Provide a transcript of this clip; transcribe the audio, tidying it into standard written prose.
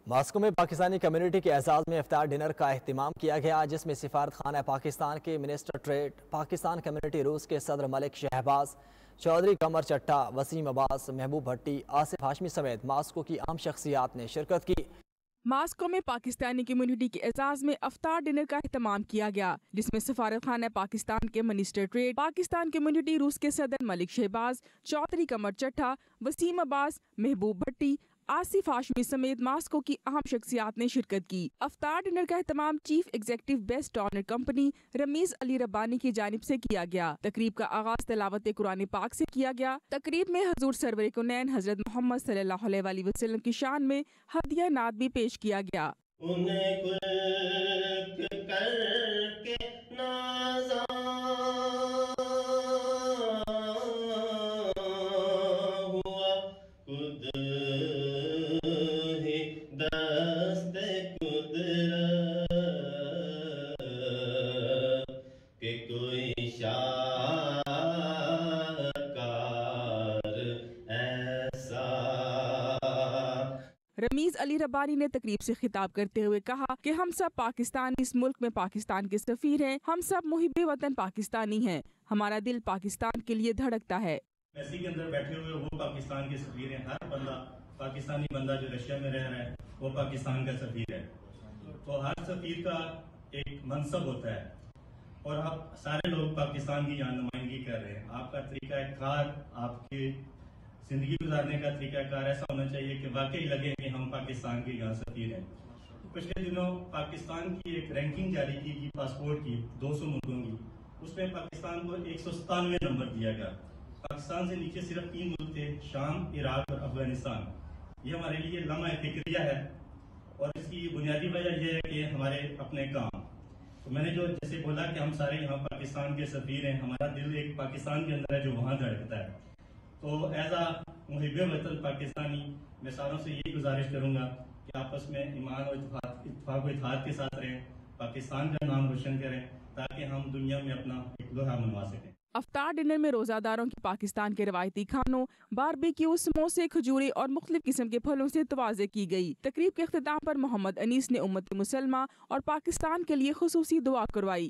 Moscow میں Pakistani community کے اعزاز میں افطار ڈنر کا اہتمام کیا گیا، جس میں سفارت خانہ پاکستان کے منسٹر ٹریڈ، پاکستان کمیونٹی روس کے صدر ملک شہباز چودھری، قمر چٹھا، وسیم عباس، محبوب بھٹی، آصف ہاشمی سمیت ماسکو کی اہم شخصیات نے شرکت کی۔ ماسکو میں پاکستانی کمیونٹی کے اعزاز میں افطار ڈنر کا اہتمام کیا گیا، جس میں سفارت خانہ پاکستان کے منسٹر ٹریڈ، پاکستان کمیونٹی روس کے صدر ملک شہباز چودھری، قمر چٹھا، وسیم عباس، محبوب بھٹی، آصف ہاشمی سمیت ماسکو کی اہم شخصیات نے شرکت کی۔ افطار ڈنر کا اہتمام chief executive best donor company Rameez Ali Rabbani کی جانب سے کیا گیا۔ تقریب کا آغاز تلاوت قرآن پاک سے کیا گیا۔ تقریب میں حضور سرور کونین حضرت محمد صلی اللہ علیہ وسلم کی شان میں ہدیہ نعت بھی پیش کیا گیا۔ رمیز علی ربانی نے تقریب سے خطاب کرتے ہوئے کہا کہ ہم سب پاکستانی اس ملک میں پاکستان کے سفیر ہیں، ہم سب محب وطن پاکستانی ہیں، ہمارا دل پاکستان کے لیے دھڑکتا ہے۔ ایسی کے اندر بیٹھے ہوئے وہ پاکستان کے سفیر ہیں، ہر بندہ پاکستانی بندہ جو رشیا میں رہ رہا ہے وہ پاکستان کا سفیر ہے، تو ہر سفیر کا ایک منصب ہوتا ہے اور آپ سارے لوگ پاکستان کی یہاں نمائندگی کر رہے ہیں۔ آپ کا طریقہ کار، آپ کی زندگی گزارنے کا طریقہ کار ایسا ہونا چاہیے کہ واقعی لگے کہ ہم پاکستان کے یہاں سفیر ہیں۔ پچھلے دنوں پاکستان کی ایک رینکنگ جاری کی گئی پاسپورٹ کی 200 ملکوں کی، اس میں پاکستان کو 197 نمبر دیا گیا۔ پاکستان سے نیچے صرف 3 ملک تھے، شام، عراق اور افغانستان۔ یہ ہمارے لیے لمحہ فکریہ ہے اور اس کی بنیادی وجہ یہ ہے کہ ہمارے اپنے کام، تو میں نے جو جیسے بولا کہ ہم سارے یہاں پاکستان کے سفیر ہیں، ہمارا دل ایک پاکستان کے اندر ہے جو وہاں دھڑکتا ہے، تو ایز اے محب وطن پاکستانی میں ساروں سے یہی گزارش کروں گا کہ آپس میں ایمان اور اتفاق و اتحاد کے ساتھ رہیں، پاکستان کا نام روشن کریں تاکہ ہم دنیا میں اپنا ایک لوہا منوا سکیں۔ افطار ڈنر میں روزہ داروں کی پاکستان کے روایتی کھانوں، باربیکیو، سموسے، کھجورے اور مختلف قسم کے پھلوں سے توازے کی گئی۔ تقریب کے اختتام پر محمد انیس نے امت مسلمہ اور پاکستان کے لیے خصوصی دعا کروائی۔